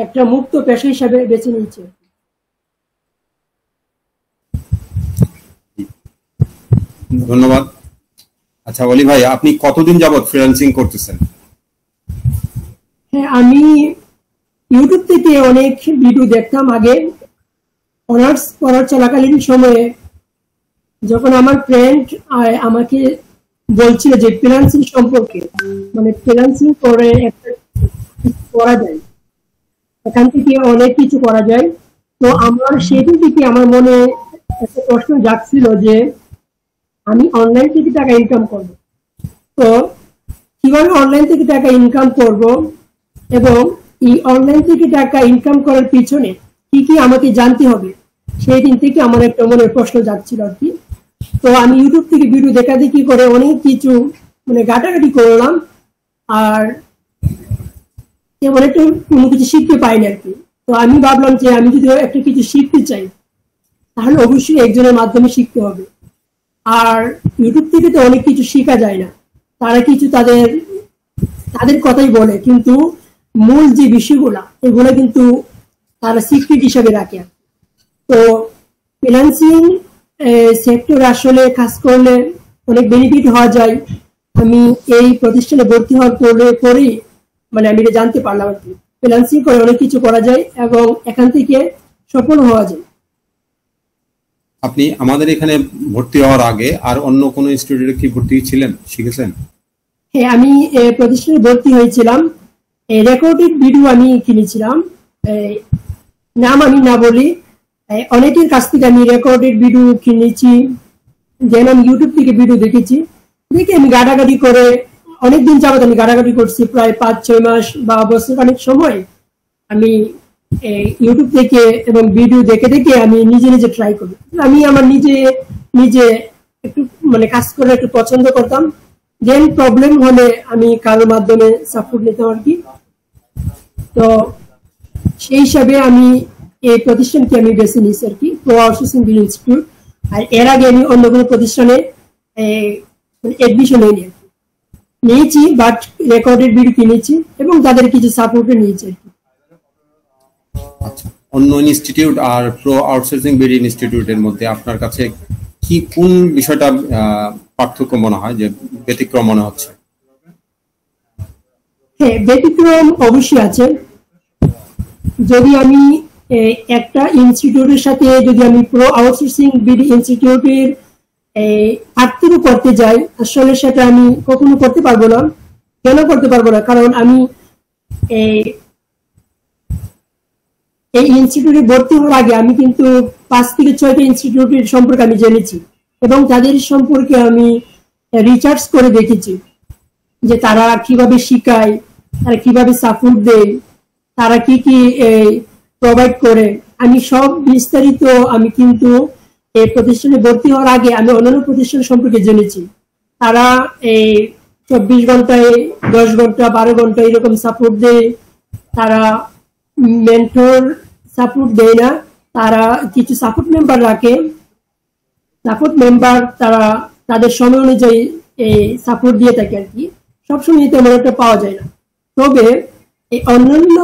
একটা মুক্ত পেশা হিসাবে বেছে নিয়েছি। ধন্যবাদ। আচ্ছা অলি ভাই, আপনি কতদিন যাবত ফ্রিল্যান্সিং করতেছেন? হ্যাঁ, আমি ইউটিউব থেকে অনেক ভিডিও দেখতাম আগে। অনার্স পড়ার চলাকালীন সময়ে যখন আমার ফ্রেন্ড আমাকে বলছিল যে ফ্রিল্যান্সিং সম্পর্কে, মানে ফ্রিল্যান্সিং করে একটা করা যায়, এখান থেকে অনেক কিছু করা যায়। তো আমার সেদিন থেকে আমার মনে একটা প্রশ্ন জাগছিল যে আমি অনলাইন থেকে টাকা ইনকাম করব। তো কিভাবে অনলাইন থেকে টাকা ইনকাম করব এবং এই অনলাইন থেকে টাকা ইনকাম করার পিছনে কি কি আমাকে জানতে হবে, সেই দিন থেকে আমার একটা মনে প্রশ্ন জাগছিল আর কি। তো আমি ইউটিউব থেকে ভিডিও দেখাদেখি করে অনেক কিছু মানে ঘাটাঘাটি করলাম, আর তেমন একটা কোনো কিছু শিখতে পাইনি আর কি। তো আমি ভাবলাম যে আমি যদি একটা কিছু শিখতে চাই তাহলে অবশ্যই একজনের মাধ্যমে শিখতে হবে। আর ইউটিউব থেকে তো অনেক কিছু শেখা যায় না, তারা কিছু তাদের তাদের কথাই বলে, কিন্তু মূল যে বিষয়গুলা এগুলো কিন্তু তারা সিক্রেট হিসাবে রাখে। তো ফিন্যান্সিং সেক্টর আসলে কাজ করলে অনেক বেনিফিট হওয়া যায়। আমি এই প্রতিষ্ঠানে ভর্তি হওয়ার পরেই মানে আমি এটা জানতে পারলাম আর কি, ফিন্যান্সিং করে অনেক কিছু করা যায় এবং এখান থেকে সফল হওয়া যায়। আপনি আমাদের এখানে ভর্তি হওয়ার আগে আর অন্য কোনো ইনস্টিটিউটে কি ভর্তি ছিলেন, শিখেছেন? হ্যাঁ, আমি প্রতিষ্ঠানে ভর্তি হয়েছিলাম। রেকর্ডেড ভিডিও আমি কিনেছিলাম, নাম আমি না বলি, অনেকের কাছ থেকে আমি রেকর্ডেড ভিডিও কিনেছি। যেন আমি ইউটিউব থেকে ভিডিও দেখেছি, দেখে আমি ঘাটাঘাটি করে অনেকদিন যাবত আমি ঘাটাঘাটি করছি, প্রায় 5-6 মাস বা বছর অনেক সময় আমি ইউটিউব থেকে এবং ভিডিও দেখে দেখে আমি নিজে নিজে ট্রাই করি। আমি আমার নিজে নিজে একটু মানে কাজ করে একটু পছন্দ করতাম, দেন প্রবলেম হলে আমি কারোর মাধ্যমে সাপোর্ট নিতাম আর কি। তো সেই হিসাবে আমি এই প্রতিষ্ঠানকে আমি বেছে নিয়েছি আর কি, প্রো আউটসোর্সিং বিল ইনস্টিটিউট। আর এর আগে আমি অন্য কোনো প্রতিষ্ঠানে এডমিশন হয়নি আর কি, নিয়েছি বাট রেকর্ডেড ভিডিও কিনেছি এবং তাদের কিছু সাপোর্টে নিয়েছি আর কি। আচ্ছা, অন্য ইনস্টিটিউট আর প্রো আউটসোর্সিং বিডি ইনস্টিটিউটের মধ্যে আপনার কাছে কি কোন বিষয়টা পার্থক্য মনে হয়, যে ব্যতিক্রম মনে হচ্ছে? হ্যাঁ, ব্যতিক্রম অবশ্যই আছে। যদি আমি একটা ইনস্টিটিউটের সাথে যদি আমি প্রো আউটসোর্সিং বিডি ইনস্টিটিউটের পার্থক্য করতে যাই, আসলে সেটা আমি কখনো করতে পারবো না। কেন করতে পারবো না? কারণ আমি এই ইনস্টিটিউটে ভর্তি হওয়ার আগে আমি কিন্তু 5 থেকে 6টা ইনস্টিটিউটের সম্পর্কে আমি জেনেছি এবং তাদের সম্পর্কে আমি রিসার্চ করে দেখেছি যে তারা কিভাবে শিখায়, তারা কিভাবে সাপোর্ট দেয়, তারা কি কি প্রোভাইড করে। আমি সব বিস্তারিত আমি কিন্তু এই প্রতিষ্ঠানে ভর্তি হওয়ার আগে আমি অন্যান্য প্রতিষ্ঠান সম্পর্কে জেনেছি। তারা 24 ঘন্টায় 10 ঘন্টা 12 ঘন্টা এরকম সাপোর্ট দেয়। তারা মেন্টর সাপোর্ট দেয় না, তারা কিছু সাপোর্ট মেম্বার রাখে। সাপোর্ট মেম্বার তারা তাদের সময় অনুযায়ী সাপোর্ট দিয়ে থাকে আর কি, সবসময় তেমন একটা পাওয়া যায় না। তবে এই অন্যান্য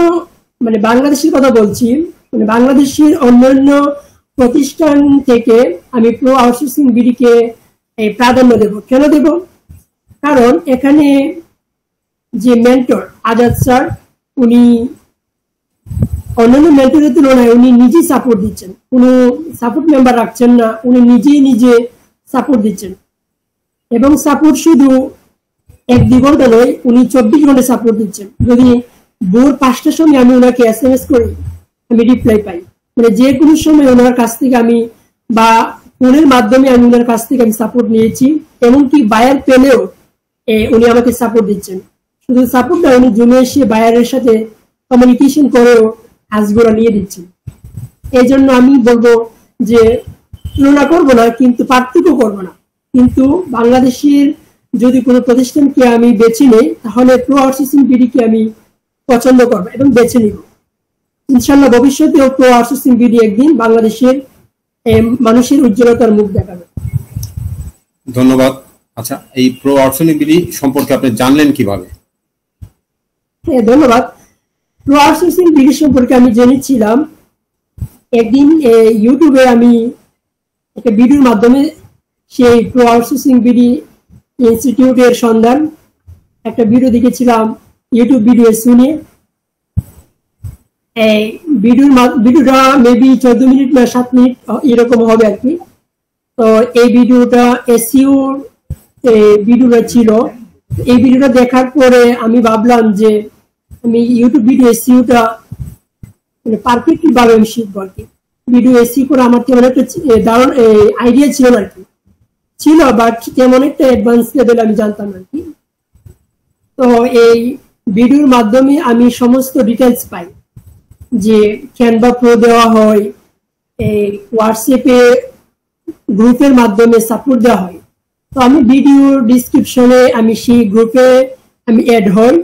মানে বাংলাদেশের কথা বলছি, মানে বাংলাদেশের অন্যান্য প্রতিষ্ঠান থেকে আমি প্রো আউটসোর্সিং বিডিকে প্রাধান্য দেব। কেন দেব? কারণ এখানে যে মেন্টর আজাদ স্যার, উনি অন্যান্য মেন্টরের তুলনায় উনি নিজেই সাপোর্ট দিচ্ছেন, কোনো সাপোর্ট মেম্বার রাখছেন না, উনি নিজেই নিজে সাপোর্ট দিচ্ছেন। এবং সাপোর্ট শুধু 1-2 ঘন্টা নয়, উনি 24 ঘন্টা সাপোর্ট দিচ্ছেন। যদি ভোর 5টার সময় আমি ওনাকে SMS করি, আমি রিপ্লাই পাই। মানে যে কোনো সময় ওনার কাছ থেকে আমি বা ফোনের মাধ্যমে আমি ওনার কাছ থেকে আমি সাপোর্ট নিয়েছি। এমনকি বায়ার পেলেও উনি আমাকে সাপোর্ট দিচ্ছেন। শুধু সাপোর্ট না, উনি জমে এসে বায়ারের সাথে কমিউনিকেশন করেও কাজগুলো নিয়ে দিচ্ছেন। এই জন্য আমি বলবো যে তুলনা করবো না, কিন্তু পার্থক্য করবো না। কিন্তু বাংলাদেশের যদি কোনো প্রতিষ্ঠানকে আমি বেছে নেই, তাহলে প্রো আউটসোর্সিং বিডিকে আমি পছন্দ করবো এবং বেছে নিব। ইনশাল্লাহ ভবিষ্যতেও প্রো আউটসোর্সিং বিডি একদিন বাংলাদেশের মানুষের উজ্জ্বলতার মুখ দেখাবে। ধন্যবাদ। আচ্ছা, এই প্রো আউটসোর্সিং বিডি সম্পর্কে আপনি জানলেন কিভাবে? হ্যাঁ, ধন্যবাদ। প্রো আউটসোর্সিং বিডি সম্পর্কে আমি জেনেছিলাম একদিন ইউটিউবে আমি একটা ভিডিওর মাধ্যমে সেই প্রো আউটসোর্সিং বিডি ইনস্টিটিউটের সন্ধান একটা ভিডিও দেখেছিলাম ইউটিউব ভিডিও শুনে। এই ভিডিওটা মেবি 14 মিনিট বা 7 মিনিট এরকম হবে আর কি। তো এই ভিডিওটা এসইও ভিডিওটা ছিল। এই ভিডিওটা দেখার পরে আমি ভাবলাম যে আমি ইউটিউব ভিডিও এসইওটা মানে পারফেক্টলি ভাবে আমি শিখবো আর কি। ভিডিও এসইও করে আমার তেমন একটা দারুণ আইডিয়া ছিল না আর কি, ছিল বাট তেমন একটা অ্যাডভান্স লেভেল আমি জানতাম আর কি। তো এই ভিডিওর মাধ্যমে আমি সমস্ত ডিটেলস পাই, যে ক্যানভা প্রো দেওয়া হয়, এই হোয়াটসঅ্যাপে গ্রুপের মাধ্যমে সাপোর্ট দেওয়া হয়। তো আমি ভিডিও ডিসক্রিপশনে আমি সেই গ্রুপে আমি অ্যাড হই,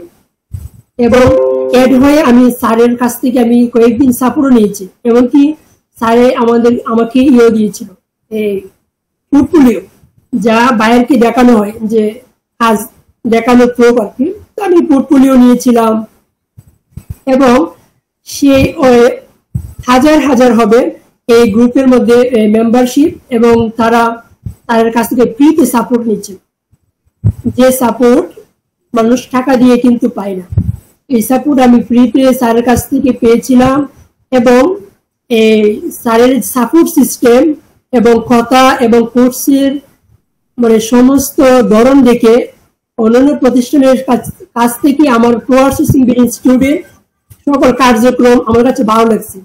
এবং অ্যাড হয়ে আমি স্যারের কাছ থেকে আমি কয়েকদিন সাপোর্টও নিয়েছি। এমনকি স্যারে আমাকে ইয়ে দিয়েছিল, এই পোর্টফোলিও, যা বাইরকে দেখানো হয়, যে কাজ দেখানো প্রুফ আর কি। তো আমি পোর্টফোলিও নিয়েছিলাম, এবং সে হাজার হাজার হবে এই গ্রুপের মধ্যে মেম্বারশিপ, এবং তাদের কাছ থেকে ফ্রিতে সাপোর্ট নিচ্ছে, যে সাপোর্ট মানুষ টাকা দিয়ে কিন্তু পায় না। এই সাপোর্ট আমি ফ্রিতে স্যারের কাছ থেকে পেয়েছিলাম, এবং এই স্যারের সাপোর্ট সিস্টেম এবং কথা এবং কোর্সের মানে সমস্ত ধরন দেখে অন্যান্য প্রতিষ্ঠানের কাছ থেকে আমার প্রো আউটসোর্সিং ইনস্টিটিউটে সকল কার্যক্রম আমার কাছে ভালো লাগছে।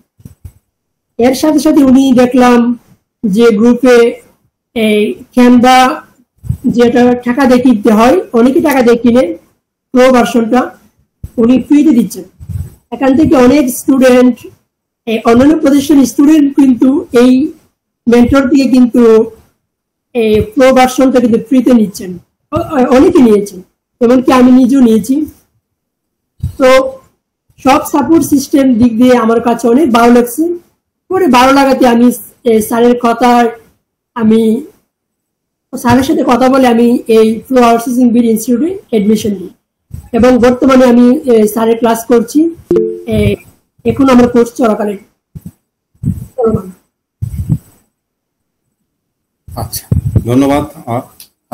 এর সাথে সাথে উনি দেখলাম যে গ্রুপে এই ক্যানভা যেটা টাকা দিয়ে কিনতে হয়, অনেকে টাকা দিয়ে কিনে প্রো ভার্সনটা উনি ফ্রিতে দিচ্ছেন। এখান থেকে অনেক স্টুডেন্ট, অন্যান্য প্রতিষ্ঠানের স্টুডেন্ট কিন্তু এই মেন্টর থেকে কিন্তু এই প্রো ভার্সনটা কিন্তু ফ্রিতে নিচ্ছেন, অনেকে নিয়েছেন, এমনকি আমি নিজেও নিয়েছি। তো সব সাপোর্ট সিস্টেম দিক দিয়ে আমার কাছে অনেক ভালো লাগছে। পরে ভালো লাগাতে আমি স্যারের সাথে কথা বলে আমি এই প্রো আউটসোর্সিং বিডি ইনস্টিটিউটে এডমিশন নিই, এবং বর্তমানে আমি স্যারের ক্লাস করছি। এখন আমার কোর্স চলাকালীন। আচ্ছা, ধন্যবাদ।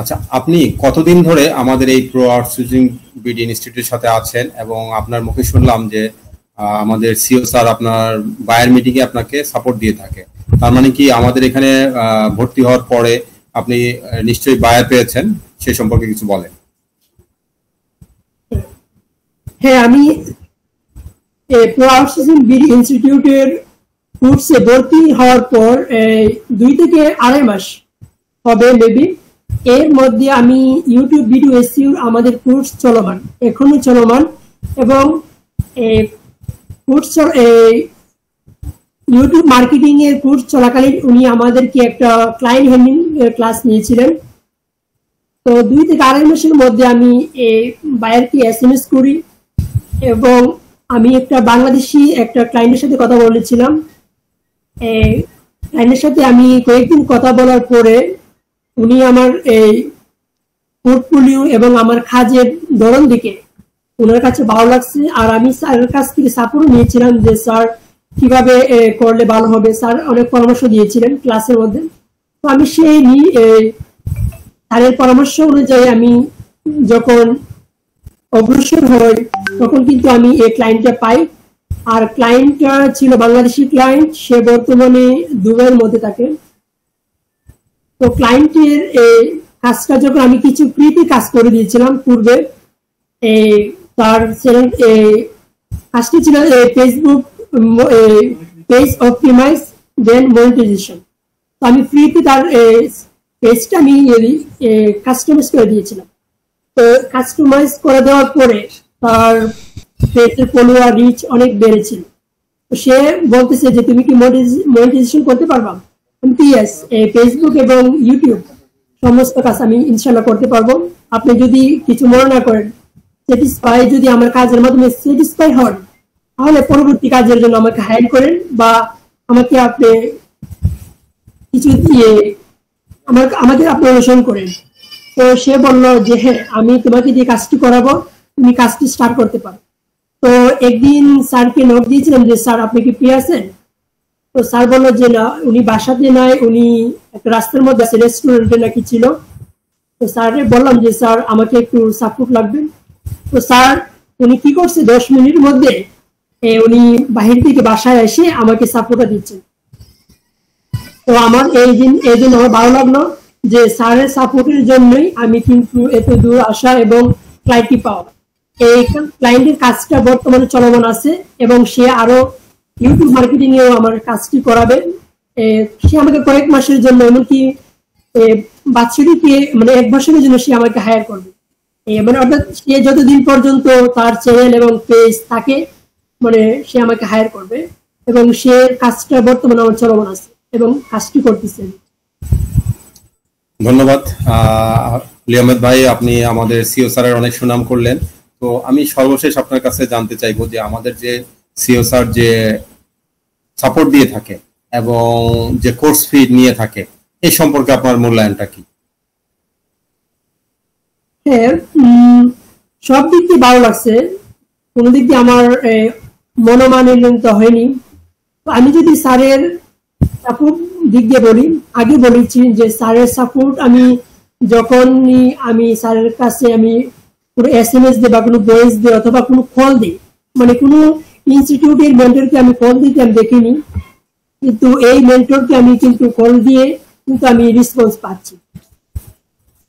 আচ্ছা, আপনি কতদিন ধরে আমাদের এই প্রো আউটসোর্সিং বিডি ইনস্টিটিউটের সাথে আছেন? এবং আপনার মুখে শুনলাম যে আমাদের সিও স্যার আপনার বায়ার মিটিং এ আপনাকে সাপোর্ট দিয়ে থাকে, তার মানে কি আমাদের এখানে ভর্তি হওয়ার পরে আপনি নিশ্চয়ই বায়ার পেয়েছেন, সে সম্পর্কে কিছু বলেন। হ্যাঁ, আমি প্রো আউটসোর্সিং বিডি ইনস্টিটিউটের কোর্সে ভর্তি হওয়ার পর 2 থেকে 2.5 মাস হবে মেবি। এর মধ্যে আমি ইউটিউব ভিডিও এসইও আমাদের কোর্স চলমান, এখনো চলমান, এবং কোর্স ইউটিউব মার্কেটিং এর কোর্স চলাকালীন উনি আমাদেরকে একটা ক্লায়েন্ট হ্যান্ডলিং ক্লাস নিয়েছিলেন। তো 2 থেকে 2.5 মাসের মধ্যে আমি বায়ারকে এসএমএস করি, এবং আমি একটা বাংলাদেশি একটা ক্লায়েন্টের সাথে কথা বলেছিলাম। ক্লায়েন্টের সাথে আমি কয়েকদিন কথা বলার পরে উনি আমার এই পোর্টফোলিও এবং আমার কাজের ধরন দিকে ওনার কাছে ভালো লাগছে, আর আমি স্যারের কাছ থেকে সাপোর্ট নিয়েছিলাম যে স্যার কিভাবে করলে ভালো হবে। স্যার অনেক পরামর্শ দিয়েছিলেন ক্লাসের মধ্যে। তো আমি সেই স্যারের পরামর্শ অনুযায়ী আমি যখন অগ্রসর হই তখন কিন্তু আমি এই ক্লায়েন্টটা পাই। আর ক্লায়েন্টটা ছিল বাংলাদেশি ক্লায়েন্ট, সে বর্তমানে দুবাইয়ের মধ্যে থাকে। তো ক্লায়েন্টের কাজটা যখন আমি কিছু ফ্রিতে কাজ করে দিয়েছিলাম পূর্বে, তার কাজটি ছিল ফেসবুক পেজ অপটিমাইজ দেন মনিটাইজেশন। তো আমি ফ্রিতে তার পেজটা আমি কাস্টমাইজ করে দিয়েছিলাম। তো কাস্টমাইজ করে দেওয়ার পরে তার পেজের ফলোয়ার রিচ অনেক বেড়েছিল। তো সে বলতেছে যে তুমি কি মনিটাইজেশন করতে পারবা? ইয়েস, ফেসবুক এবং ইউটিউব সমস্ত কাজ আমি ইনশাল্লাহ করতে পারবো। আপনি যদি কিছু মনে না করেন, স্যাটিসফাই যদি আমার কাজের মাধ্যমে স্যাটিসফাই হন, তাহলে পরবর্তী কাজের জন্য আমাকে হায়ার করেন, বা আমাকে আপনি কিছু দিয়ে আমাদের আপনি অনুসরণ করেন। তো সে বলল যে হ্যাঁ, আমি তোমাকে দিয়ে কাজটি করাবো, তুমি কাজটি স্টার্ট করতে পারো। তো তো একদিন স্যারকে নোট দিয়েছিলাম যে স্যার আপনি কি ফ্রি আছেন? তো স্যার বললো যে না, উনি বাসাতে নাই, উনি একটা রাস্তার মধ্যে আছে, রেস্টুরেন্টে নাকি ছিল। তো স্যারকে বললাম যে স্যার আমাকে একটু সাপোর্ট লাগবে। তো স্যার উনি কি করছে, 10 মিনিটের মধ্যে উনি বাহির থেকে বাসায় এসে আমাকে সাপোর্টটা দিচ্ছেন। তো আমার এই দিন আমার ভালো লাগলো যে স্যারের সাপোর্টের জন্যই আমি কিন্তু এত দূর আসা এবং ক্লায়েন্টটি পাওয়া। এই ক্লায়েন্টের কাজটা বর্তমানে চলমান আছে এবং সে আরো ইউটিউব মার্কেটিং এও আমার কাজটি করাবে। সে আমাকে কয়েক মাসের জন্য, এমনকি বাৎসরিকে মানে 1 বছরের জন্য সে আমাকে হায়ার করবে। মানে অর্থাৎ সে যতদিন পর্যন্ত তার চ্যানেল এবং পেজ থাকে, মানে সে আমাকে হায়ার করবে এবং সে কাজটা বর্তমানে আমার চলমান আছে এবং কাজটি করতেছে। ধন্যবাদ অলি আহমেদ ভাই, আপনি আমাদের সিও স্যারের অনেক সুনাম করলেন। তো আমি সর্বশেষ আপনার কাছে জানতে চাইবো যে আমাদের যে সিও স্যার যে সাপোর্ট দিয়ে থাকে এবং যে কোর্স ফি নিয়ে থাকে, এই সম্পর্কে আপনার মূল্যায়নটা কি? হ্যাঁ, সব দিক দিয়ে ভালো লাগছে, কোনো দিক দিয়ে আমার মনোমালিন্য হয়নি। আমি যদি স্যারের সাপোর্ট দিক দিয়ে বলি, আগে বলেছি যে স্যারের সাপোর্ট আমি যখনই আমি স্যারের কাছে আমি কোনো SMS দিই বা কোনো ভয়েস দিই অথবা কোনো কল দিই, মানে কোনো ইনস্টিটিউটের মেন্টরকে আমি কল দিতে আমি দেখিনি, কিন্তু এই মেন্টরকে আমি কিন্তু কল দিয়ে কিন্তু আমি রেসপন্স পাচ্ছি।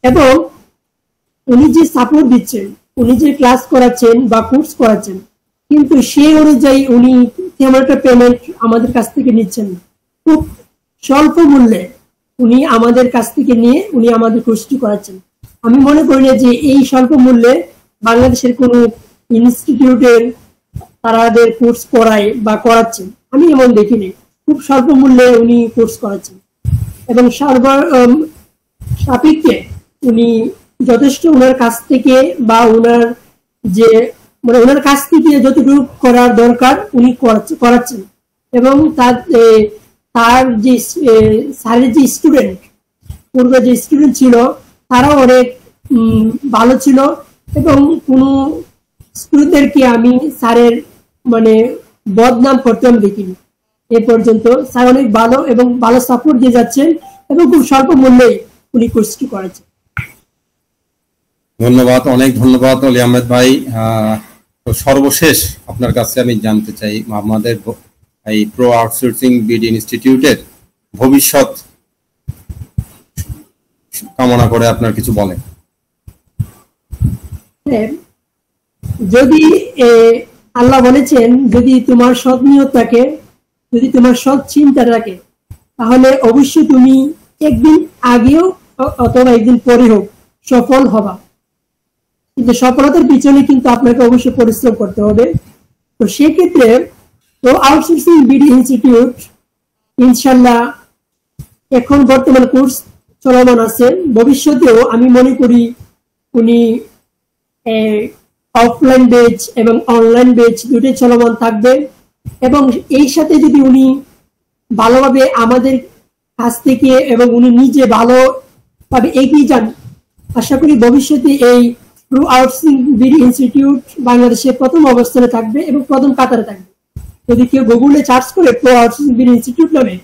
এবং উনি যে সাপোর্ট দিচ্ছেন, উনি যে ক্লাস করাচ্ছেন বা কোর্স করাচ্ছেন, কিন্তু সেই অনুযায়ী উনি তেমন একটা পেমেন্ট আমাদের কাছ থেকে নিচ্ছেন না। খুব স্বল্প মূল্যে উনি আমাদের কাছ থেকে নিয়ে উনি আমাদের কোর্সটি করাচ্ছেন। আমি মনে করি না যে এই স্বল্প মূল্যে বাংলাদেশের কোনো ইনস্টিটিউটের তারাদের কোর্স করায় বা করাচ্ছেন, আমি এমন দেখিনি। খুব স্বল্প মূল্যে উনি কোর্স করাচ্ছেন এবং সাপেক্ষে উনি যথেষ্ট ওনার কাছ থেকে বা ওনার যে মানে ওনার কাছ থেকে যতটুকু করার দরকার উনি করাচ্ছেন। এবং তার যে স্যারের যে স্টুডেন্ট, পূর্বে যে স্টুডেন্ট ছিল তারাও অনেক ভালো ছিল এবং কোনো স্টুডেন্টদেরকে আমি স্যারের মানে বদনাম করতে আমি দেখিনি এ পর্যন্ত। স্যার অনেক ভালো এবং ভালো সাপোর্ট দিয়ে যাচ্ছেন এবং খুব স্বল্প মূল্যে উনি কোর্সটি করেছেন। ধন্যবাদ, অনেক ধন্যবাদ অলি আহমেদ ভাই। তো সর্বশেষ আপনার কাছে আমি জানতে চাই আমাদের এই প্রো আউটসোর্সিং বিডি ইনস্টিটিউটের ভবিষ্যৎ কামনা করে আপনার কিছু বলেন। যদি আল্লাহ বলেছেন যদি তোমার সৎ নিয়ত থাকে, যদি তোমার সৎ চিন্তা থাকে, তাহলে অবশ্যই তুমি একদিন আগেও অথবা একদিন পরে হোক সফল হবা। কিন্তু সফলতার পিছনে কিন্তু আপনাকে অবশ্যই পরিশ্রম করতে হবে। তো সেক্ষেত্রে তো আউটসোর্সিং বিডি ইনস্টিটিউট ইনশাল্লাহ এখন বর্তমান কোর্স চলমান আছে, ভবিষ্যতেও আমি মনে করি উনি অফলাইন বেচ এবং অনলাইন বেচ দুটোই চলমান থাকবে। এবং এই সাথে যদি উনি ভালোভাবে আমাদের কাছ থেকে এবং উনি নিজে ভালোভাবে এগিয়ে যান, আশা করি ভবিষ্যতে এই প্রো আউটসোর্সিং বিডি ইনস্টিটিউট বাংলাদেশে প্রথম অবস্থানে থাকবে এবং প্রথম কাতারে থাকবে। যদি কেউ গুগলে সার্চ করে প্রো আউটসোর্সিং বিডি ইনস্টিটিউট নামে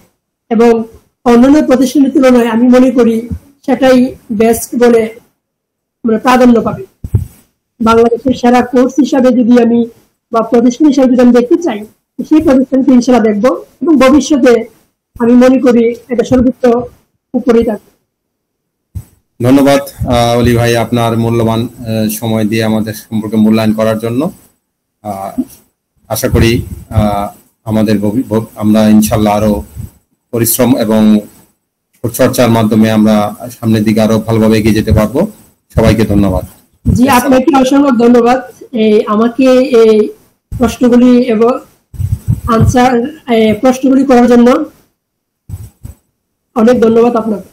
এবং অন্যান্য প্রতিষ্ঠানের তুলনায় আমি মনে করি সেটাই বেস্ট বলে মানে প্রাধান্য পাবে। বাংলাদেশের সেরা কোর্স হিসাবে যদি আমি বা প্রতিষ্ঠান হিসাবে যদি আমি দেখতে চাই, সেই প্রতিষ্ঠানকে ইনশাআল্লাহ দেখবো এবং ভবিষ্যতে আমি মনে করি এটা সর্বোচ্চ উপরেই থাকবে। ধন্যবাদ অলি ভাই, আপনার মূল্যবান সময় দিয়ে আমাদের সম্পর্কে মূল্যায়ন করার জন্য। আশা করি আমাদের আমরা ইনশাল্লাহ আরো পরিশ্রম এবং চর্চার মাধ্যমে আমরা সামনের দিকে আরো ভালোভাবে এগিয়ে যেতে পারবো। সবাইকে ধন্যবাদ। জি, আপনাকে অসংখ্য ধন্যবাদ আমাকে এই প্রশ্নগুলি এবং প্রশ্নগুলি করার জন্য। অনেক ধন্যবাদ আপনাকে।